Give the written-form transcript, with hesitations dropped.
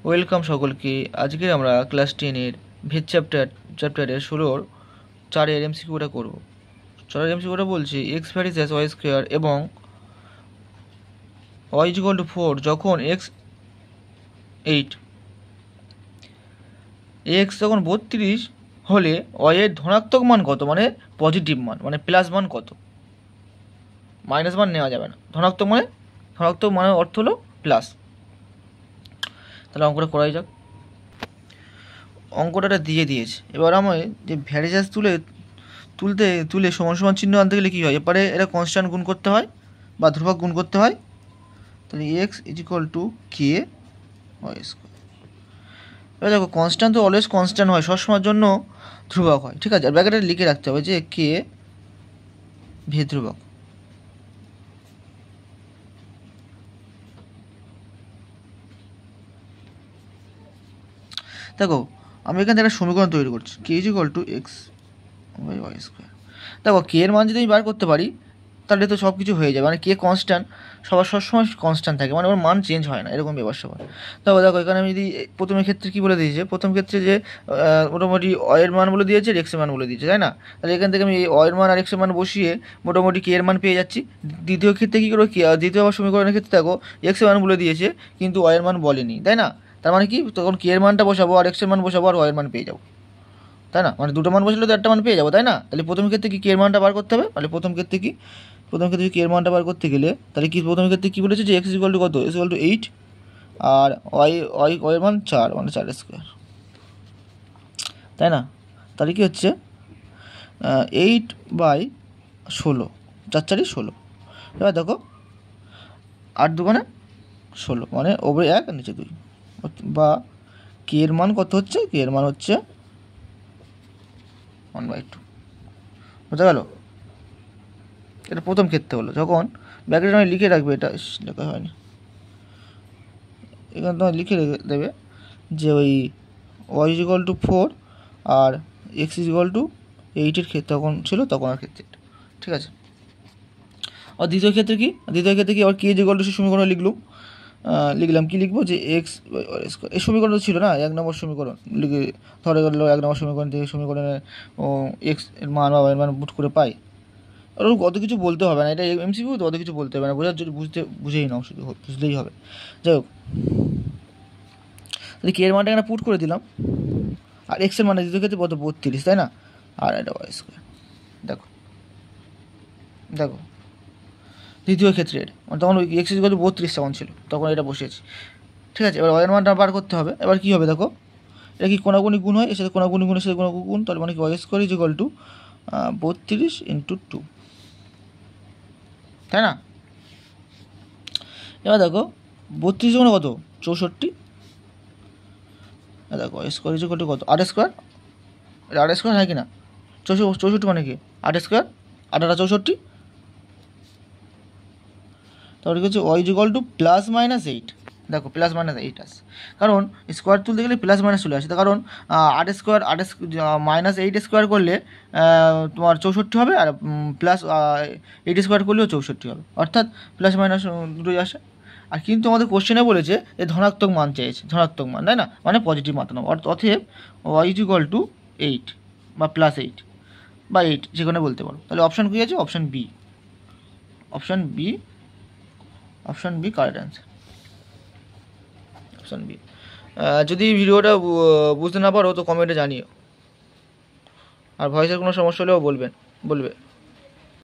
Welcome সকলকে। আজকে আমরা ক্লাস 10-এর ভেদ চ্যাপ্টারের 16-র 4-এর এমসিকিউটা করব। 4-এর এমসিকিউটা বলছে x varies as y square এবং ওয়াই ইজ ইকুয়াল টু 4 যখন এক্স 8 এক্স যখন 32 হলে ওয়াই এর ধনাত্মক মান কত, মানে পজিটিভ মান, মানে প্লাস মান কত। মাইনাস মান নেওয়া যাবে না। ধনাত্মক মানের অর্থ হলো প্লাস। তাহলে অঙ্কটা করাই যাক। অঙ্কটা দিয়ে দিয়েছে। এবার আমায় যে ভ্যারিজাস তুলে সমান সমান চিহ্ন আনতে গেলে কী হয়, এবারে এটা কনস্ট্যান্ট গুণ করতে হয় বা ধ্রুবক গুণ করতে হয়। তাহলে x is equal to k y square. এবার দেখো কনস্ট্যান্ট তো অলওয়েজ কনস্ট্যান্ট হয়, সবসময়ের জন্য ধ্রুবক হয়, ঠিক আছে। আর ব্র্যাকেটে লিখে রাখতে হবে যে কে ভেদ ধ্রুবক। দেখো আমি এখান থেকে একটা সমীকরণ তৈরি করছি, K is equal to X by Y square. দেখো কে এর মান যদি আমি বার করতে পারি তাহলে তো সব কিছু হয়ে যাবে, মানে কে কনস্ট্যান্ট সবসময় কনস্ট্যান্ট থাকে, মানে ওর মান চেঞ্জ হয় না, এরকম ব্যাপার সবার। দেখো এখানে আমি যদি প্রথমের ক্ষেত্রে কী বলে দিয়েছে, প্রথম ক্ষেত্রে যে মোটামুটি অয়ের মান বলে দিয়েছে, এক্সের মান বলে দিয়েছে, তাই না। তাহলে এখান থেকে আমি অয়ের মান আর এক্সের মান বসিয়ে মোটামুটি কে এর মান পেয়ে যাচ্ছি। দ্বিতীয় ক্ষেত্রে কী করবো, দ্বিতীয় আবার সমীকরণের ক্ষেত্রে দেখো এক্সের মান বলে দিয়েছে কিন্তু অয়ের মান বলেনি, তাই না। তার মানে কি, তখন কে এর মানটা বসাবো আর এক্সের মান বসাবো আর ওয়ের মান পেয়ে যাবো, তাই না। মানে দুটো মান বসলে তো একটা মান পেয়ে যাবো, তাই না। তাহলে প্রথম ক্ষেত্রে কি কে এর মানটা বার করতে হবে, তাহলে প্রথম ক্ষেত্রে কে এর মানটা বার করতে গেলে তাহলে কি প্রথম ক্ষেত্রে কী বলেছে যে এক্স ইকুয়াল টু কত, এক্স ইকুয়াল টু 8 আর ওয়ের মান 4, মানে 4 স্কোয়ার, তাই না। তাহলে কি হচ্ছে 8/16, 4×4=16। এবার দেখো 8×2=16, মানে ওপরে 1 নিচে 2, বা কে এর মান কত হচ্ছে, কে এর মান হচ্ছে 1/2। বোঝা গেল। এটা প্রথম ক্ষেত্রে হলো, যখন ব্র্যাকেটে আমি লিখে রাখবে, এটা লেখা হয়নি, এখানে তোমার লিখে দেবে যে ওই ওয়াই ইজ ইকুয়াল টু 4 আর এক্স ইজ ইকুয়াল টু 8-এর ক্ষেত্রে তখন ছিল, তখন আর ক্ষেত্রে, ঠিক আছে। আর দ্বিতীয় ক্ষেত্রে কি আবার কে ইজ ইকুয়াল টু সে সমীকরণ লিখলাম কি লিখবো, যে এক্স স্কোয়ার। এই সমীকরণ তো ছিল না, 1 নম্বর সমীকরণ লিখে ধরে গেল 1 নম্বর সমীকরণ থেকে সমীকরণের এক্স এর মান বা এর মান বুট করে পাই। আর অত কিছু বলতে হবে না, এটা এমসিকিউ তো, অত কিছু বলতে হবে না, বুঝেই নাও, শুধু বুঝলেই হবে। যাই হোক, তাহলে কে এর মানটা এখানে পুট করে দিলাম, আর এক্সের মানে দ্বিতীয় ক্ষেত্রে কত 32, তাই না। আর এটা ওয়াই স্কোয়ার। দেখো দ্বিতীয় ক্ষেত্রে মানে তখন ওই এক্স ইকুয়াল টু 32 তখন ছিল, তখন এটা বসিয়েছি, ঠিক আছে। এবার ওয়াই মানটা বার করতে হবে। এবার কী হবে দেখো, এটা কি কোনাগুনি গুণ হয়, এর সাথে কোনাগুনি গুণের সাথে কোনাগুনি গুণ, তাহলে মানে কি y square is equal to 32 × 2, তাই না। এবার দেখো 32 গুণ কত, 64। দেখো স্কোয়ার ইজ ইকুয়াল টু কত, 8 স্কোয়ার। এটা 8 স্কোয়ার হয় কি না, 64 মানে কি 8 স্কোয়ার, 8 আর 64। তাহলে কি হচ্ছে ওয়াই ইজ ইকুয়াল টু +-8। দেখো +-8 আসে, কারণ স্কোয়ার তুলতে গেলে প্লাস মাইনাস চলে আসে, কারণ 8 স্কোয়ার -8 স্কোয়ার করলে তোমার 64 হবে, আর +8 স্কোয়ার করলেও 64 হবে, অর্থাৎ প্লাস মাইনাস দুটোই আসে। আর কিন্তু আমাদের কোশ্চেনে বলেছে যে ধনাত্মক মান চেয়েছে, ধনাত্মক মান, তাই না, মানে পজিটিভ মান নেবো। অতএব ওয়াই ইজ ইকুয়াল টু 8 বা +8 বা 8 যেখানে বলতে পারো। তাহলে অপশান কী আছে, option B correct answer, option B. যদি ভিডিওটা বুঝতে না পারো তো কমেন্টে জানিও, আর ভয়েসের কোনো সমস্যা হলেও বলবে।